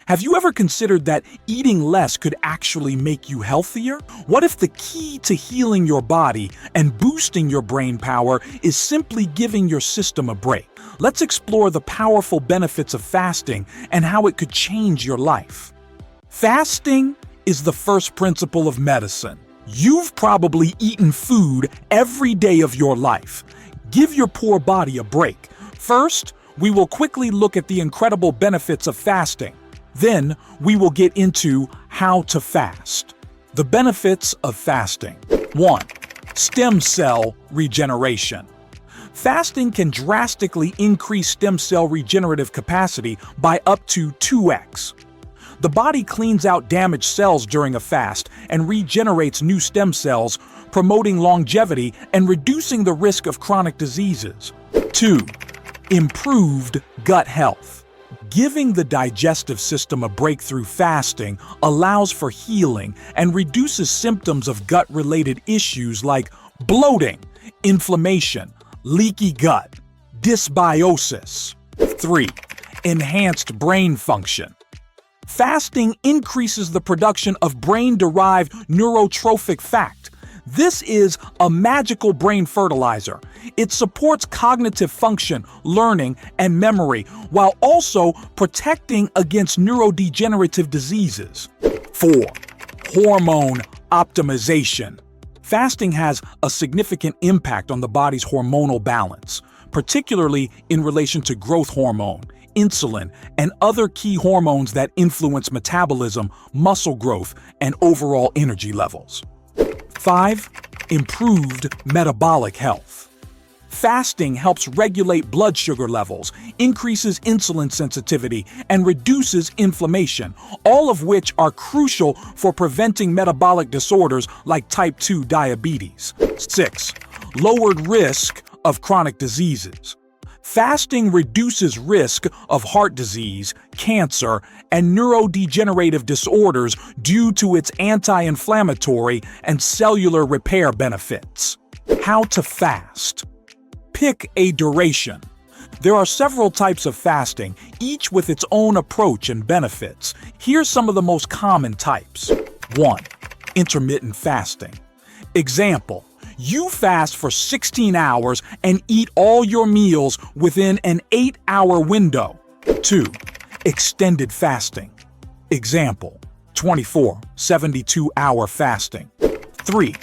Have you ever considered that eating less could actually make you healthier? What if the key to healing your body and boosting your brain power is simply giving your system a break? Let's explore the powerful benefits of fasting and how it could change your life. Fasting is the first principle of medicine. You've probably eaten food every day of your life. Give your poor body a break. First, we will quickly look at the incredible benefits of fasting. Then, we will get into how to fast. The benefits of fasting. 1. Stem cell regeneration. Fasting can drastically increase stem cell regenerative capacity by up to 2x. The body cleans out damaged cells during a fast and regenerates new stem cells, promoting longevity and reducing the risk of chronic diseases. 2. Improved gut health. Giving the digestive system a break through fasting allows for healing and reduces symptoms of gut-related issues like bloating, inflammation, leaky gut, dysbiosis. 3. Enhanced brain function. Fasting increases the production of brain-derived neurotrophic factor. This is a magical brain fertilizer. It supports cognitive function, learning, and memory, while also protecting against neurodegenerative diseases. 4. Hormone optimization. Fasting has a significant impact on the body's hormonal balance, particularly in relation to growth hormone, insulin, and other key hormones that influence metabolism, muscle growth, and overall energy levels. 5. Improved metabolic health. Fasting helps regulate blood sugar levels, increases insulin sensitivity, and reduces inflammation, all of which are crucial for preventing metabolic disorders like type 2 diabetes. 6. Lowered risk of chronic diseases. Fasting reduces risk of heart disease, cancer, and neurodegenerative disorders due to its anti-inflammatory and cellular repair benefits. How to fast. Pick a duration. There are several types of fasting, each with its own approach and benefits. Here's some of the most common types. 1. Intermittent fasting. Example: you fast for 16 hours and eat all your meals within an 8-hour window. 2. Extended fasting. Example: 24, 72-hour fasting. 3.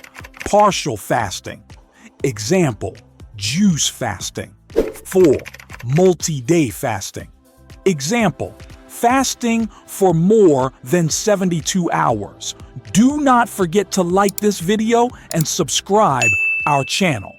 Partial fasting. Example: juice fasting. 4. Multi-day fasting. Example: fasting for more than 72 hours. Do not forget to like this video and subscribe our channel.